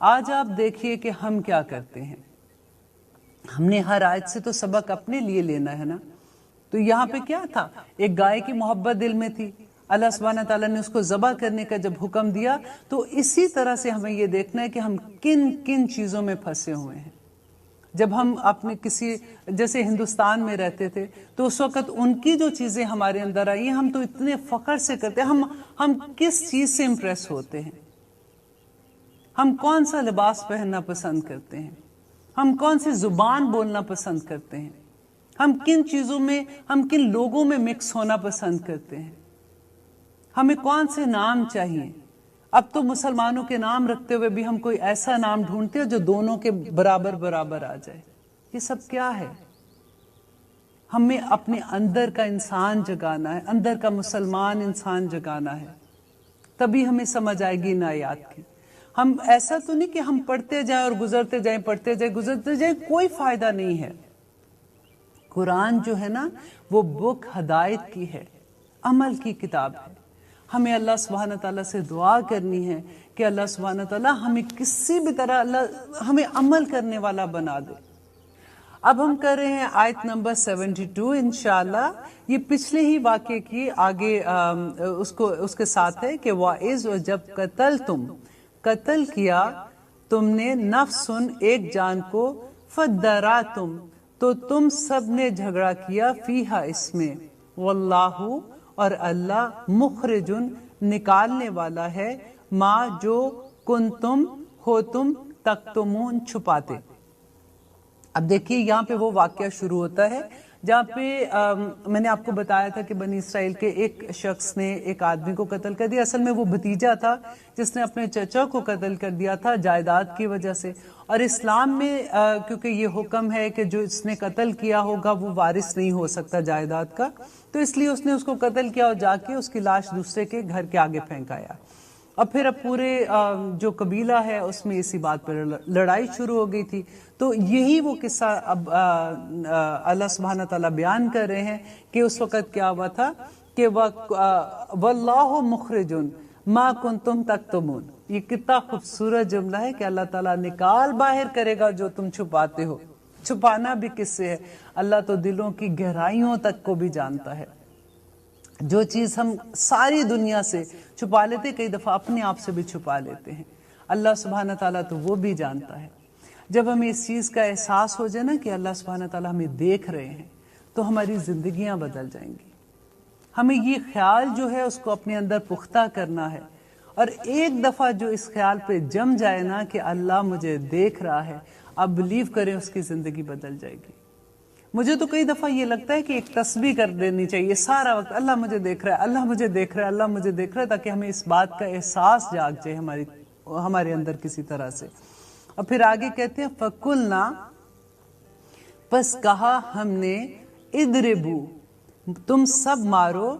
آج آپ دیکھیے کہ ہم کیا کرتے ہیں. ہم نے ہر آیت سے تو سبق اپنے لیے لینا ہے نا. تو یہاں پہ کیا تھا؟ ایک گائے کی محبت دل میں تھی. اللہ سبحانہ تعالیٰ نے اس کو ذبح کرنے کا جب حکم دیا تو اسی طرح سے ہمیں یہ دیکھنا ہے کہ ہم کن کن چیزوں میں پھنسے ہوئے ہیں. جب ہم اپنے کسی جیسے ہندوستان میں رہتے تھے تو اس وقت ان کی جو چیزیں ہمارے اندر آئی ہیں ہم تو اتنے فخر سے کرتے ہیں. ہم کس چیز سے امپریس ہوتے ہیں؟ ہم کون سا لباس پہننا پسند کرتے ہیں؟ ہم کون سی زبان بولنا پسند کرتے ہیں؟ ہم کن چیزوں میں، ہم کن لوگوں میں مکس ہونا پسند کرتے ہیں؟ ہمیں کون سے نام چاہیے؟ اب تو مسلمانوں کے نام رکھتے ہوئے بھی ہم کوئی ایسا نام ڈھونڈتے ہیں جو دونوں کے برابر برابر آ جائے. یہ سب کیا ہے؟ ہمیں اپنے اندر کا انسان جگانا ہے، اندر کا مسلمان انسان جگانا ہے. تبھی ہمیں سمجھ آئے گی ان آیات کی. ہم ایسا تو نہیں کہ ہم پڑھتے جائیں اور گزرتے جائیں، پڑھتے جائیں گزرتے جائیں، کوئی فائدہ نہیں ہے. قرآن جو ہے نا وہ بک ہدایت کی ہے، عمل کی کتاب ہے. ہمیں اللہ سبحانہ تعالیٰ سے دعا کرنی ہے کہ اللہ سبحانہ تعالیٰ ہمیں کسی بھی طرح اللہ ہمیں عمل کرنے والا بنا دے. اب ہم کر رہے ہیں آیت نمبر 72 انشاءاللہ. یہ پچھلے ہی واقعے کی آگے اس کے ساتھ ہے کہ وَإِذْ اور جب قتل کیا تم نے نفسن ایک جان کو فَدَّرَاتُمْ تو تم سب نے جھگڑا کیا فیہا اس میں واللہ اور اللہ مخرجن نکالنے والا ہے ما جو کنتم ہو تم تکتمون چھپاتے. اب دیکھیے یہاں پہ وہ واقعہ شروع ہوتا ہے جہاں پہ میں نے آپ کو بتایا تھا کہ بنی اسرائیل کے ایک شخص نے ایک آدمی کو قتل کر دیا. اصل میں وہ بھتیجا تھا جس نے اپنے چچا کو قتل کر دیا تھا جائیداد کی وجہ سے. اور اسلام میں کیونکہ یہ حکم ہے کہ جو اس نے قتل کیا ہوگا وہ وارث نہیں ہو سکتا جائیداد کا، تو اس لیے اس نے اس کو قتل کیا اور جا کے اس کی لاش دوسرے کے گھر کے آگے پھینکایا. اور پھر اب پورے جو قبیلہ ہے اس میں اسی بات پر لڑائی شروع ہو گئی تھی. تو یہی وہ قصہ اب اللہ سبحانہ تعالیٰ بیان کر رہے ہیں کہ اس وقت کیا ہوا تھا کہ واللہ مخرجن ما کنتم تکتمون. یہ کتنا خوبصورت جملہ ہے کہ اللہ تعالیٰ نکال باہر کرے گا جو تم چھپاتے ہو. چھپانا بھی کس سے ہے؟ اللہ تو دلوں کی گہرائیوں تک کو بھی جانتا ہے. جو چیز ہم ساری دنیا سے چھپا لیتے کئی دفعہ اپنے آپ سے بھی چھپا لیتے ہیں. اللہ سبحانہ تعالیٰ تو وہ بھی جانتا ہے. جب ہمیں اس چیز کا احساس ہو جائے نا کہ اللہ سبحانہ تعالیٰ ہمیں دیکھ رہے ہیں تو ہماری زندگیاں بدل جائیں گی. ہمیں یہ خیال جو ہے اس کو اپنے اندر پختہ کرنا ہے. اور ایک دفعہ جو اس خیال پہ جم جائے نا کہ اللہ مجھے دیکھ رہا ہے، آپ بلیو کریں اس کی زندگی بدل جائے گی. مجھے تو کئی دفعہ یہ لگتا ہے کہ ایک تسبیح کر دینی چاہیے سارا وقت، اللہ مجھے دیکھ رہا ہے، اللہ مجھے دیکھ رہا ہے، اللہ مجھے دیکھ رہا ہے، تاکہ ہمیں اس بات کا احساس جاگ جائے ہمارے اندر کسی طرح سے. اور پھر آگے کہتے ہیں فَقُلْنَا پس کہا ہم نے اِدْرِبُوا تم سب مارو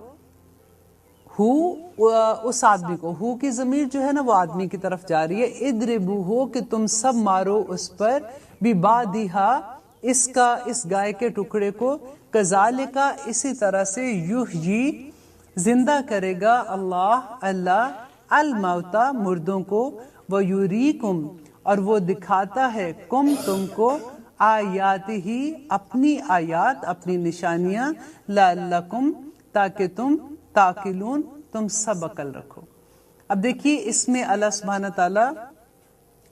اس آدمی کو. ہو کی ضمیر جو ہے نا وہ آدمی کی طرف جا رہی ہے. اِدْرِبُوا ہو کہ تم سب مارو اس پر بِبَعْدِهَا اس گائے کے ٹکڑے کو کذالک اسی طرح سے یحیی زندہ کرے گا اللہ الموتى مردوں کو ویریکم اور وہ دکھاتا ہے تم کو آیاتہ اپنی آیات اپنی نشانیاں لعلکم تاکہ تم تعقلون تم سب عقل رکھو. اب دیکھیے اس میں اللہ سبحانہ تعالیٰ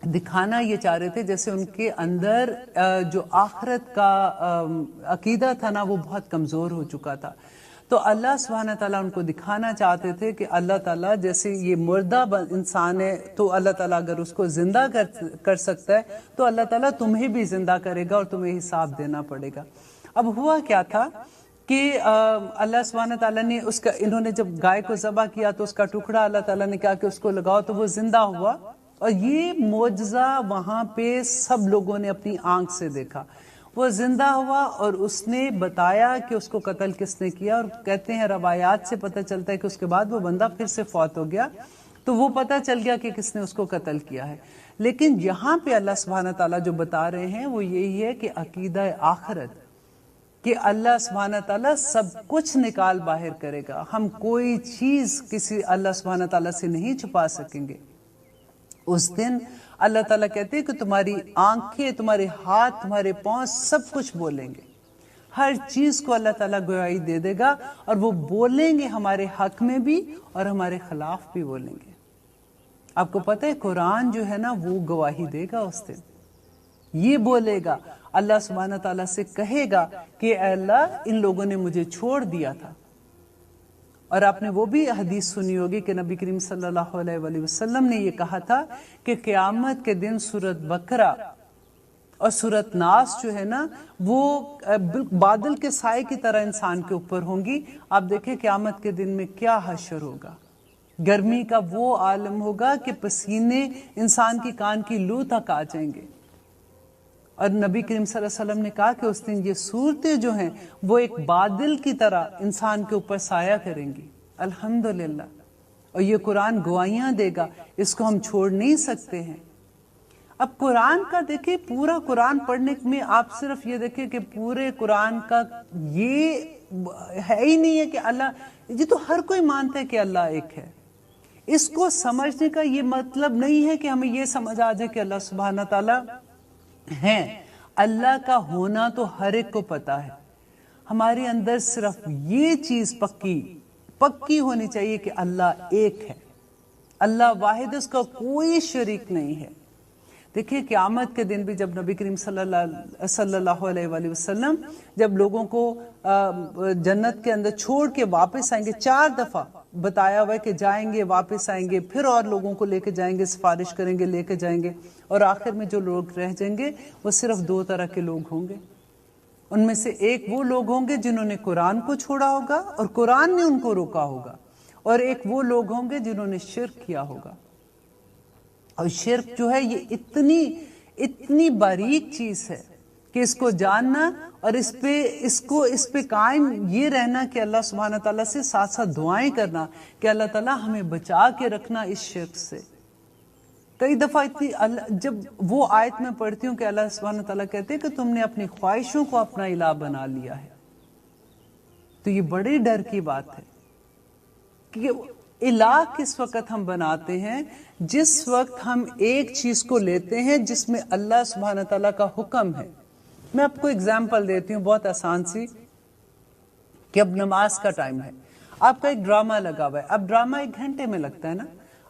دکھانا یہ چاہ رہے تھے جیسے ان کے اندر جو آخرت کا عقیدہ تھا نا وہ بہت کمزور ہو چکا تھا. تو اللہ سبحانہ تعالیٰ ان کو دکھانا چاہتے تھے کہ اللہ تعالیٰ جیسے یہ مردہ انسان ہے تو اللہ تعالیٰ اگر اس کو زندہ کر سکتا ہے تو اللہ تعالیٰ تمہیں بھی زندہ کرے گا اور تمہیں حساب دینا پڑے گا. اب ہوا کیا تھا کہ اللہ سبحانہ تعالیٰ نے انہوں نے جب گائے کو ذبح کیا تو اس کا ٹکڑا اللہ تعالیٰ نے کہا کہ اس کو لگاؤ تو وہ زندہ ہوا. اور یہ معجزہ وہاں پہ سب لوگوں نے اپنی آنکھ سے دیکھا. وہ زندہ ہوا اور اس نے بتایا کہ اس کو قتل کس نے کیا. اور کہتے ہیں روایات سے پتہ چلتا ہے کہ اس کے بعد وہ بندہ پھر سے فوت ہو گیا تو وہ پتہ چل گیا کہ کس نے اس کو قتل کیا ہے. لیکن یہاں پہ اللہ سبحانہ تعالیٰ جو بتا رہے ہیں وہ یہی ہے کہ عقیدہ آخرت کہ اللہ سبحانہ تعالیٰ سب کچھ نکال باہر کرے گا. ہم کوئی چیز کسی اللہ سبحانہ تعالیٰ سے نہیں چھپا سکیں گے. اس دن اللہ تعالیٰ کہتے ہیں کہ تمہاری آنکھیں، تمہارے ہاتھ، تمہارے پاؤں سب کچھ بولیں گے، ہر چیز کو اللہ تعالیٰ گواہی دے دے گا، اور وہ بولیں گے ہمارے حق میں بھی اور ہمارے خلاف بھی بولیں گے۔ آپ کو پتہ ہے قرآن جو ہے نا وہ گواہی دے گا اس دن، یہ بولے گا، اللہ سبحانہ تعالیٰ سے کہے گا کہ اے اللہ ان لوگوں نے مجھے چھوڑ دیا تھا۔ اور آپ نے وہ بھی حدیث سنی ہوگی کہ نبی کریم صلی اللہ علیہ وآلہ وسلم نے یہ کہا تھا کہ قیامت کے دن سورۃ بقرہ اور سورۃ ناس جو ہے نا وہ بادل کے سائے کی طرح انسان کے اوپر ہوں گی۔ آپ دیکھیں قیامت کے دن میں کیا حشر ہوگا، گرمی کا وہ عالم ہوگا کہ پسینے انسان کی کان کی لو تک آ جائیں گے۔ اور نبی کریم صلی اللہ علیہ وسلم نے کہا کہ اس دن یہ صورتیں جو ہیں وہ ایک بادل کی طرح انسان کے اوپر سایہ کریں گی۔ الحمدللہ، اور یہ قرآن گواہیاں دے گا، اس کو ہم چھوڑ نہیں سکتے ہیں۔ اب قرآن کا دیکھیں، پورا قرآن پڑھنے میں آپ صرف یہ دیکھیں کہ پورے قرآن کا یہ ہے ہی نہیں ہے کہ اللہ، یہ تو ہر کوئی مانتا ہے کہ اللہ ایک ہے۔ اس کو سمجھنے کا یہ مطلب نہیں ہے کہ ہمیں یہ سمجھ آ جائے کہ اللہ سبحانہ تعالیٰ ہیں۔ اللہ کا ہونا تو ہر ایک کو پتا ہے، ہمارے اندر صرف یہ چیز پکی ہونی چاہیے کہ اللہ ایک ہے، اللہ واحد، اس کا کوئی شریک نہیں ہے۔ دیکھیے قیامت کے دن بھی جب نبی کریم صلی اللہ علیہ وآلہ وسلم جب لوگوں کو جنت کے اندر چھوڑ کے واپس آئیں گے، 4 دفعہ بتایا ہوا ہے کہ جائیں گے واپس آئیں گے، پھر اور لوگوں کو لے کے جائیں گے، سفارش کریں گے، لے کے جائیں گے، اور آخر میں جو لوگ رہ جائیں گے وہ صرف 2 طرح کے لوگ ہوں گے۔ ان میں سے ایک وہ لوگ ہوں گے جنہوں نے قرآن کو چھوڑا ہوگا اور قرآن نے ان کو روکا ہوگا، اور ایک وہ لوگ ہوں گے جنہوں نے شرک کیا ہوگا۔ اور شرک جو ہے یہ اتنی باریک چیز ہے کہ اس کو جاننا اور اس پہ قائم یہ رہنا کہ اللہ سبحانہ تعالیٰ سے ساتھ ساتھ دعائیں کرنا کہ اللہ تعالیٰ ہمیں بچا کے رکھنا اس شرک سے۔ کئی دفعہ جب وہ آیت میں پڑھتی ہوں کہ اللہ سبحانہ تعالیٰ کہتے ہیں کہ تم نے اپنی خواہشوں کو اپنا الہ بنا لیا ہے، تو یہ بڑے ڈر کی بات ہے کہ الہ کس وقت ہم بناتے ہیں؟ جس وقت ہم ایک چیز کو لیتے ہیں جس میں اللہ سبحانہ تعالیٰ کا حکم ہے۔ میں آپ کو اگزامپل دیتی ہوں بہت آسان سی، کہ اب نماز کا ٹائم ہے، آپ کا ایک ڈرامہ لگا ہوا ہے، اب ڈرامہ 1 گھنٹے میں لگتا ہے نا،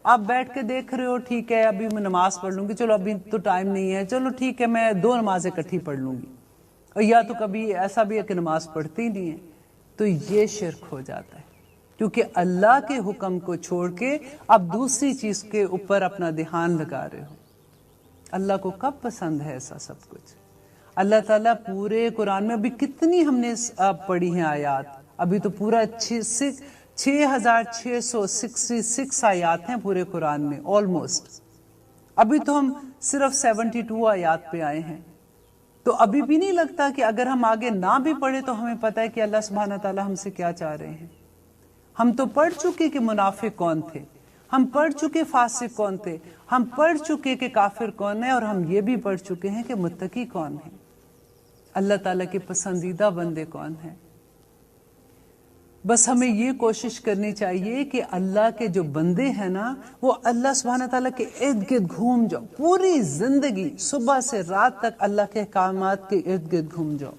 آپ بیٹھ کے دیکھ رہے ہو، ٹھیک ہے ابھی میں نماز پڑھ لوں گی، چلو ابھی تو ٹائم نہیں ہے، چلو ٹھیک ہے میں 2 نمازیں اکٹھی پڑھ لوں گی، اور یا تو کبھی ایسا بھی ہے کہ نماز پڑھتی ہی نہیں ہے، تو یہ شرک ہو جاتا ہے، کیونکہ اللہ کے حکم کو چھوڑ کے آپ دوسری چیز کے اوپر اپنا دھیان لگا رہے ہو۔ اللہ کو کب پسند ہے ایسا سب کچھ؟ اللہ تعالیٰ پورے قرآن میں ابھی کتنی ہم نے پڑھی ہیں آیات، ابھی تو پورا 6666 آیات ہیں پورے قرآن میں آلموسٹ، ابھی تو ہم صرف 72 آیات پہ آئے ہیں، تو ابھی بھی نہیں لگتا کہ اگر ہم آگے نہ بھی پڑھے تو ہمیں پتہ ہے کہ اللہ سبحانہ تعالیٰ ہم سے کیا چاہ رہے ہیں۔ ہم تو پڑھ چکے کہ منافق کون تھے، ہم پڑھ چکے فاسق کون تھے، ہم پڑھ چکے کہ کافر کون ہے، اور ہم یہ بھی پڑھ چکے ہیں کہ متقی کون ہے، اللہ تعالیٰ کے پسندیدہ بندے کون ہیں۔ بس ہمیں یہ کوشش کرنی چاہیے کہ اللہ کے جو بندے ہیں نا وہ اللہ سبحانہ تعالیٰ کے ارد گرد گھوم جاؤ، پوری زندگی صبح سے رات تک اللہ کے احکامات کے ارد گرد گھوم جاؤ،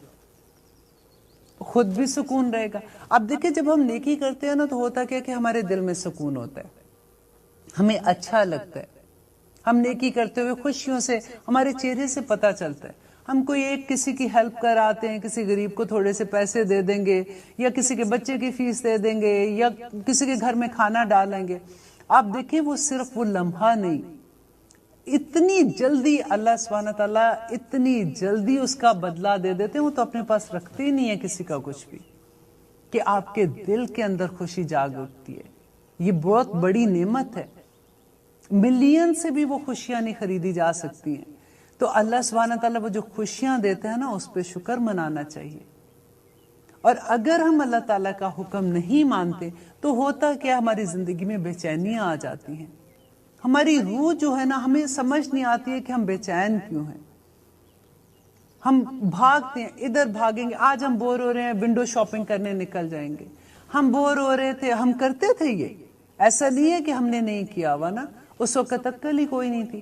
خود بھی سکون رہے گا۔ اب دیکھیں جب ہم نیکی کرتے ہیں نا تو ہوتا کیا کہ ہمارے دل میں سکون ہوتا ہے، ہمیں اچھا لگتا ہے، ہم نیکی کرتے ہوئے خوشیوں سے ہمارے چہرے سے پتہ چلتا ہے، ہم کوئی ایک کسی کی ہیلپ کر آتے ہیں، کسی غریب کو تھوڑے سے پیسے دے دیں گے، یا کسی کے بچے کی فیس دے دیں گے، یا کسی کے گھر میں کھانا ڈالیں گے، آپ دیکھیں وہ صرف وہ لمحہ نہیں، اتنی جلدی اللہ سبحانہ تعالیٰ اتنی جلدی اس کا بدلہ دے دیتے ہیں، وہ تو اپنے پاس رکھتے ہی نہیں ہے کسی کا کچھ بھی، کہ آپ کے دل کے اندر خوشی جاگ اٹھتی ہے۔ یہ بہت بڑی نعمت ہے، ملین سے بھی وہ خوشیاں نہیں خریدی جا سکتی ہیں، تو اللہ سبحانہ تعالیٰ وہ جو خوشیاں دیتے ہیں نا اس پہ شکر منانا چاہیے۔ اور اگر ہم اللہ تعالیٰ کا حکم نہیں مانتے تو ہوتا کیا، ہماری زندگی میں بے چینیاں آ جاتی ہیں، ہماری روح جو ہے نا ہمیں سمجھ نہیں آتی ہے کہ ہم بے چین کیوں ہیں، ہم بھاگتے ہیں، ادھر بھاگیں گے، آج ہم بور ہو رہے ہیں ونڈو شاپنگ کرنے نکل جائیں گے، ہم بور ہو رہے تھے، ہم کرتے تھے، یہ ایسا نہیں ہے کہ ہم نے نہیں کیا ہوا نا، اس وقت عقل ہی کوئی نہیں تھی،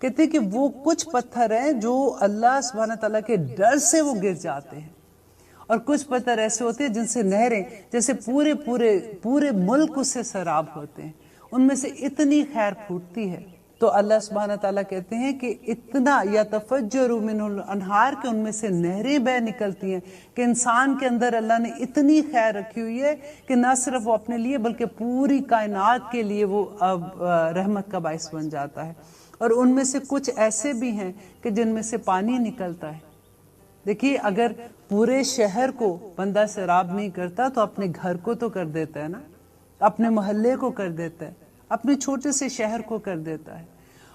کہتے ہیں کہ وہ کچھ پتھر ہیں جو اللہ سبحانہ تعالیٰ کے ڈر سے وہ گر جاتے ہیں، اور کچھ پتھر ایسے ہوتے ہیں جن سے نہریں جیسے پورے ملک اس سے سیراب ہوتے ہیں، ان میں سے اتنی خیر پھوٹتی ہے۔ تو اللہ سبحانہ تعالیٰ کہتے ہیں کہ اتنا یتفجر منہ الانہار، کہ ان میں سے نہریں بہ نکلتی ہیں، کہ انسان کے اندر اللہ نے اتنی خیر رکھی ہوئی ہے کہ نہ صرف وہ اپنے لیے بلکہ پوری کائنات کے لیے وہ رحمت کا باعث بن جاتا ہے۔ اور ان میں سے کچھ ایسے بھی ہیں کہ جن میں سے پانی نکلتا ہے۔ دیکھیے اگر پورے شہر کو بندہ سیراب نہیں کرتا تو اپنے گھر کو تو کر دیتا ہے نا، اپنے محلے کو کر دیتا ہے، اپنے چھوٹے سے شہر کو کر دیتا ہے۔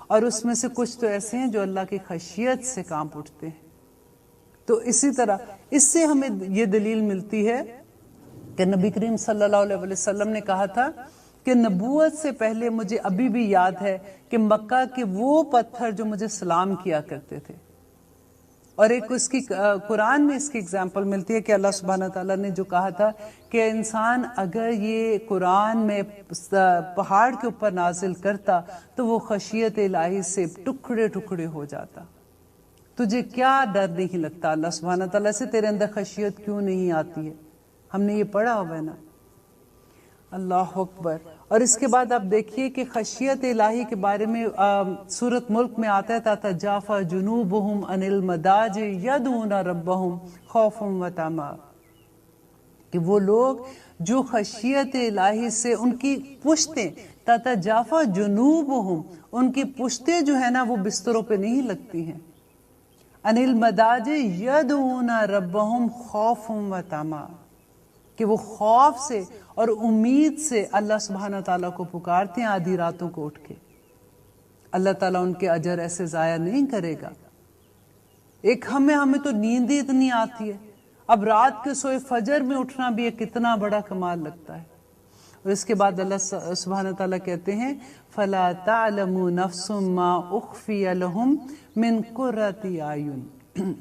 اور اس میں سے کچھ تو ایسے ہیں جو اللہ کی خشیت سے کانپ اٹھتے ہیں۔ تو اسی طرح اس سے ہمیں یہ دلیل ملتی ہے کہ نبی کریم صلی اللہ علیہ وسلم نے کہا تھا کہ نبوت سے پہلے مجھے ابھی بھی یاد ہے کہ مکہ کے وہ پتھر جو مجھے سلام کیا کرتے تھے۔ اور ایک اس کی قرآن میں اس کی اگزامپل ملتی ہے کہ اللہ سبحانہ تعالیٰ نے جو کہا تھا کہ انسان اگر یہ قرآن میں پہاڑ کے اوپر نازل کرتا تو وہ خشیت الہی سے ٹکڑے ٹکڑے ہو جاتا۔ تجھے کیا ڈر نہیں لگتا اللہ سبحانہ تعالیٰ سے؟ تیرے اندر خشیت کیوں نہیں آتی ہے؟ ہم نے یہ پڑھا ہوا ہے نا، اللہ اکبر۔ اور اس کے بعد آپ دیکھیے کہ خشیت الہی کے بارے میں سورۃ ملک میں آتا ہے تتجافی جنوبہم عن المضاجع یدعون ربہم خوفا وطمعا، کہ وہ لوگ جو خشیت الہی سے ان کی پشتیں، تتجافی جنوبہم، ان کی پشتیں جو ہے نا وہ بستروں پہ نہیں لگتی ہیں، عن المضاجع یدعون ربہم خوفا وطمعا، کہ وہ خوف سے اور امید سے اللہ سبحانہ تعالیٰ کو پکارتے ہیں آدھی راتوں کو اٹھ کے۔ اللہ تعالیٰ ان کے اجر ایسے ضائع نہیں کرے گا۔ ایک ہمیں تو نیند ہی اتنی آتی ہے، اب رات کے سوئے فجر میں اٹھنا بھی ایک کتنا بڑا کمال لگتا ہے۔ اور اس کے بعد اللہ سبحانہ تعالیٰ کہتے ہیں فَلَا تَعْلَمُ نَفْسٌ مَا أُخْفِيَ لَهُم مِّن قُرَّةِ أَعْيُنٍ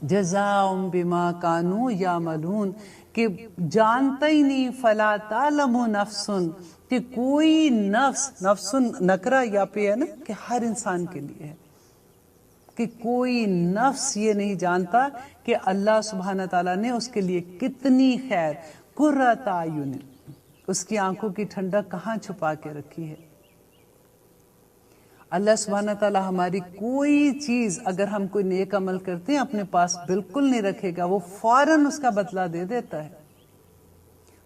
جَزَاءً بِمَا كَانُوا يَعْمَلُونَ، کہ جانتا ہی نہیں، فَلَا تَعْلَمُ نَفْسٌ، کہ کوئی نفس نکرہ یا پہ ہے نا کہ ہر انسان کے لیے ہے، کہ کوئی نفس یہ نہیں جانتا کہ اللہ سبحانہ تعالیٰ نے اس کے لیے کتنی خیر، قرۃ اعین، اس کی آنکھوں کی ٹھنڈک کہاں چھپا کے رکھی ہے۔ اللہ سبحانہ تعالیٰ ہماری کوئی چیز اگر ہم کوئی نیک عمل کرتے ہیں اپنے پاس بالکل نہیں رکھے گا، وہ فوراً اس کا بدلہ دے دیتا ہے۔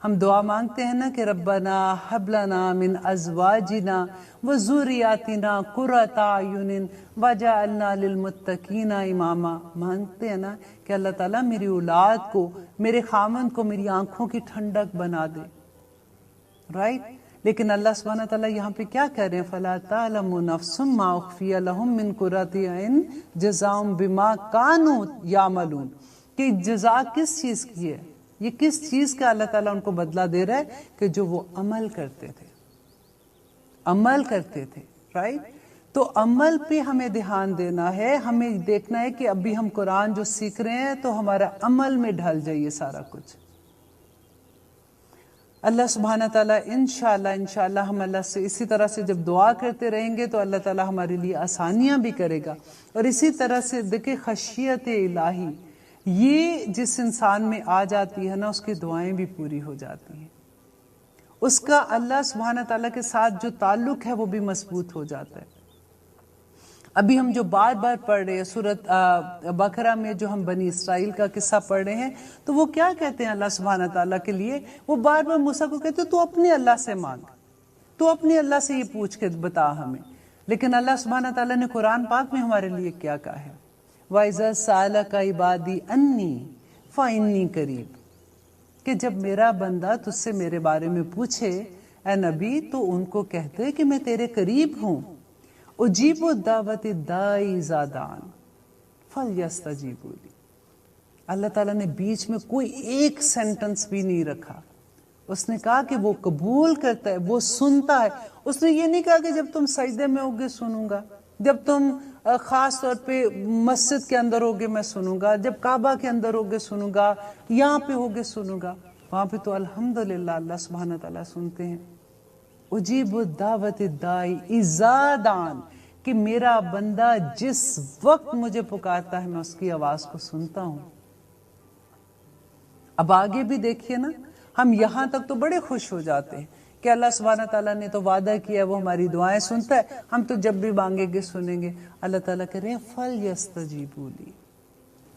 ہم دعا مانگتے ہیں نا کہ ربنا ہب لنا من ازواجنا وذریاتنا قرۃ اعین وجعلنا للمتقین اماما، مانگتے ہیں نا کہ اللہ تعالیٰ میری اولاد کو، میرے خامند کو میری آنکھوں کی ٹھنڈک بنا دے، رائٹ؟ لیکن اللہ سبحانہ تعالیٰ یہاں پہ کیا کہہ رہے ہیں فَلَا تَعْلَمُ نَفْسٌ مَا أُخْفِيَ لَهُم مِّن قُرَّةِ أَعْيُنٍ جَزَاءً بِمَا كَانُوا يَعْمَلُونَ، کہ جزا کس چیز کی ہے، یہ کس چیز کا اللہ تعالیٰ ان کو بدلہ دے رہا ہے، کہ جو وہ عمل کرتے تھے، رائٹ؟ تو عمل پہ ہمیں دھیان دینا ہے، ہمیں دیکھنا ہے کہ ابھی ہم قرآن جو سیکھ رہے ہیں تو ہمارا عمل میں ڈھل جائے سارا کچھ۔ اللہ سبحانہ تعالیٰ انشاءاللہ ہم اللہ سے اسی طرح سے جب دعا کرتے رہیں گے تو اللہ تعالیٰ ہمارے لیے آسانیاں بھی کرے گا۔ اور اسی طرح سے دیکھیں خشیت الہی یہ جس انسان میں آ جاتی ہے نا اس کی دعائیں بھی پوری ہو جاتی ہیں، اس کا اللہ سبحانہ تعالیٰ کے ساتھ جو تعلق ہے وہ بھی مضبوط ہو جاتا ہے۔ ابھی ہم جو بار بار پڑھ رہے ہیں سورۃ بقرہ میں جو ہم بنی اسرائیل کا قصہ پڑھ رہے ہیں تو وہ کیا کہتے ہیں اللہ سبحانہ تعالیٰ کے لیے؟ وہ بار بار موسیٰ کو کہتے تو اپنے اللہ سے مانگ، تو اپنے اللہ سے یہ پوچھ کے بتا ہمیں۔ لیکن اللہ سبحانہ تعالیٰ نے قرآن پاک میں ہمارے لیے کیا کہا ہے؟ وَإِذَا سَأَلَكَ عِبَادِي أَنِّي فَإِنِّي قَرِيبٌ، کہ جب میرا بندہ تجھ سے میرے بارے میں پوچھے اے نبی تو ان کو کہتے کہ میں تیرے قریب ہوں، اجیب الدعوت الداعی اذا دعان فلیستجیبوا لی۔ اللہ تعالیٰ نے بیچ میں کوئی ایک سینٹنس بھی نہیں رکھا، اس نے کہا کہ وہ قبول کرتا ہے، وہ سنتا ہے۔ اس نے یہ نہیں کہا کہ جب تم سجدے میں ہوگے سنوں گا، جب تم خاص طور پہ مسجد کے اندر ہوگے میں سنوں گا، جب کعبہ کے اندر ہوگے سنوں گا، یہاں پہ ہوگے سنوں گا۔ وہاں پہ تو الحمدللہ اللہ سبحانہ تعالیٰ سنتے ہیں۔ اجیب الدعوت الداعی اذا دعان، کہ میرا بندہ جس وقت مجھے پکارتا ہے میں اس کی آواز کو سنتا ہوں. اب آگے بھی دیکھیے نا, ہم یہاں تک تو بڑے خوش ہو جاتے ہیں کہ اللہ سبحانہ تعالیٰ نے تو وعدہ کیا وہ ہماری دعائیں سنتا ہے, ہم تو جب بھی مانگیں گے سنیں گے. اللہ تعالیٰ کہہ رہے ہیں فَلْيَسْتَجِيبُوا لِي,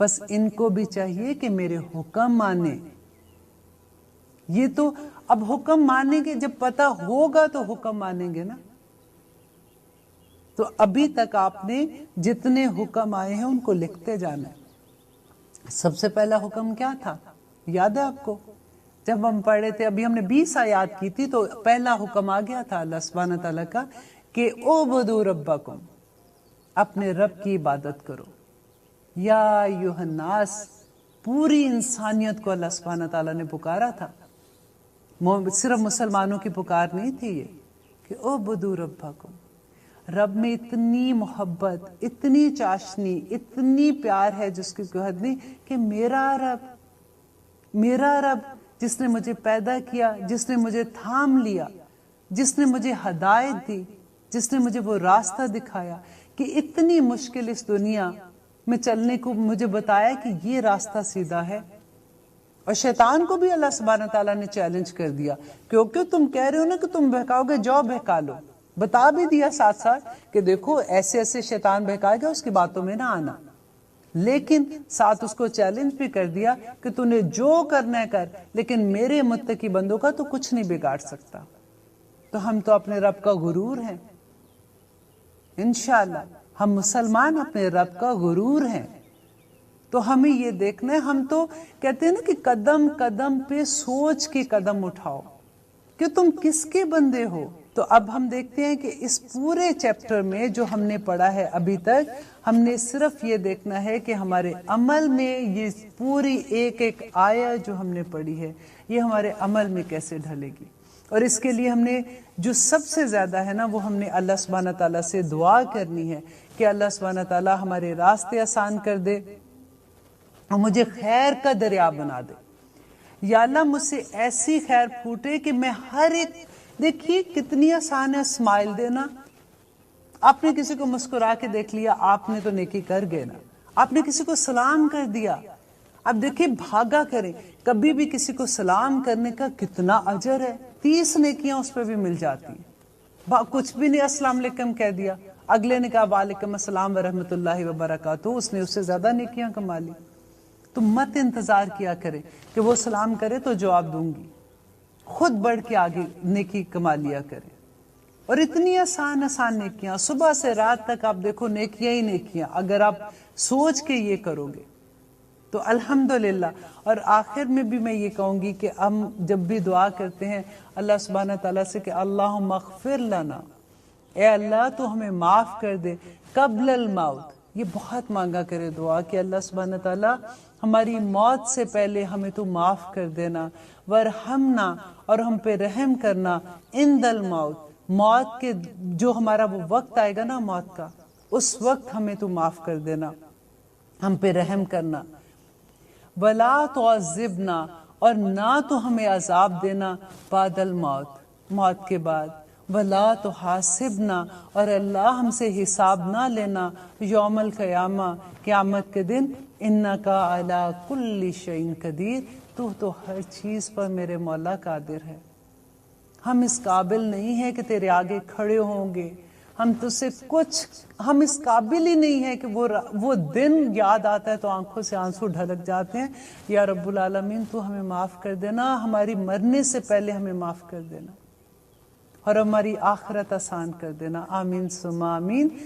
بس ان کو بھی چاہیے کہ میرے حکم مانیں. یہ تو اب حکم مانیں گے, جب پتہ ہوگا تو حکم مانیں گے نا. تو ابھی تک آپ نے جتنے حکم آئے ہیں ان کو لکھتے جانا ہے. سب سے پہلا حکم کیا تھا, یاد ہے آپ کو؟ جب ہم پڑھے تھے, ابھی ہم نے 20 آیات کی تھی, تو پہلا حکم آ گیا تھا اللہ سبحانہ تعالیٰ کا کہ اعبدوا ربکم, اپنے رب کی عبادت کرو. یا ایھا الناس, پوری انسانیت کو اللہ سبحانہ تعالیٰ نے پکارا تھا, صرف مسلمانوں کی پکار نہیں تھی یہ کہ اعبدوا ربکم. رب میں اتنی محبت, اتنی چاشنی, اتنی پیار ہے جس کی کوئی حد نہیں, کہ میرا رب جس نے مجھے پیدا کیا, جس نے مجھے تھام لیا, جس نے مجھے ہدایت دی, جس نے مجھے وہ راستہ دکھایا کہ اتنی مشکل اس دنیا میں چلنے کو مجھے بتایا کہ یہ راستہ سیدھا ہے. اور شیطان کو بھی اللہ سبحانہ تعالیٰ نے چیلنج کر دیا, کیونکہ تم کہہ رہے ہو نا کہ تم بہکاؤ گے, جاؤ بہکا لو. بتا بھی دیا ساتھ ساتھ کہ دیکھو ایسے ایسے شیطان بہکائے گا, اس کی باتوں میں نہ آنا. لیکن ساتھ اس کو چیلنج بھی کر دیا کہ تو نے جو کرنا ہے کر, لیکن میرے متقی بندوں کا تو کچھ نہیں بگاڑ سکتا. تو ہم تو اپنے رب کا غرور ہیں, انشاءاللہ ہم مسلمان اپنے رب کا غرور ہیں. تو ہمیں یہ دیکھنا ہے, ہم تو کہتے ہیں نا کہ قدم قدم پہ سوچ کے قدم اٹھاؤ کہ تم کس کے بندے ہو. تو اب ہم دیکھتے ہیں کہ اس پورے چیپٹر میں جو ہم نے پڑھا ہے ابھی تک, ہم نے صرف یہ دیکھنا ہے کہ ہمارے عمل میں یہ پوری ایک ایک آیت جو ہم نے پڑھی ہے یہ ہمارے عمل میں کیسے ڈھلے گی. اور اس کے لیے ہم نے جو سب سے زیادہ ہے نا, وہ ہم نے اللہ سبحانہ تعالیٰ سے دعا کرنی ہے کہ اللہ سبحانہ تعالیٰ ہمارے راستے آسان کر دے اور مجھے خیر کا دریا بنا دے. یا اللہ مجھ سے ایسی خیر پھوٹے کہ میں ہر ایک, دیکھیے کتنی آسان ہے اسمائل دینا. آپ نے کسی کو مسکرا کے دیکھ لیا, آپ نے تو نیکی کر گئے نا. آپ نے کسی کو سلام کر دیا, اب دیکھیے بھاگا کریں. کبھی بھی کسی کو سلام کرنے کا کتنا اجر ہے, 30 نیکیاں اس پہ بھی مل جاتی ہیں. کچھ بھی نہیں, السلام علیکم کہہ دیا, اگلے نے کہا وعلیکم السلام ورحمۃ اللہ وبرکاتہ, اس نے اس سے زیادہ نیکیاں کما لی. تو مت انتظار کیا کرے کہ وہ سلام کرے تو جواب دوں گی, خود بڑھ کے آگے نیکی کما لیا کرے. اور اتنی آسان آسان نیکیاں, صبح سے رات تک آپ دیکھو نیکیاں ہی نیکیاں, اگر آپ سوچ کے یہ کرو گے تو الحمدللہ. اور آخر میں بھی میں یہ کہوں گی کہ ہم جب بھی دعا کرتے ہیں اللہ سبحانہ تعالیٰ سے کہ اللہم اغفر لنا, اے اللہ تو ہمیں معاف کر دے, قبل الموت, یہ بہت مانگا کرے دعا کہ اللہ سبحانہ تعالیٰ ہماری موت سے پہلے ہمیں تو معاف کر دینا, ورحمنا, اور ہم پہ رحم کرنا, عند الموت, موت کے جو ہمارا وہ وقت آئے گا نا موت کا, اس وقت ہمیں تو معاف کر دینا, ہم پہ رحم کرنا. ولا تعذبنا, اور نہ تو ہمیں عذاب دینا بعد الموت, موت کے بعد. ولا تحاسبنا, اور اللہ ہم سے حساب نہ لینا یوم القیامہ, قیامت کے دن. انکا علی کل شیء قدیر, تو ہر چیز پر میرے مولا قادر ہے. ہم اس قابل نہیں ہیں کہ تیرے آگے کھڑے ہوں گے, ہم تو سے کچھ, ہم اس قابل ہی نہیں ہیں کہ وہ دن یاد آتا ہے تو آنکھوں سے آنسو ڈھلک جاتے ہیں. یا رب العالمین تو ہمیں معاف کر دینا, ہماری مرنے سے پہلے ہمیں معاف کر دینا, اور ہماری آخرت آسان کر دینا. آمین ثم آمین.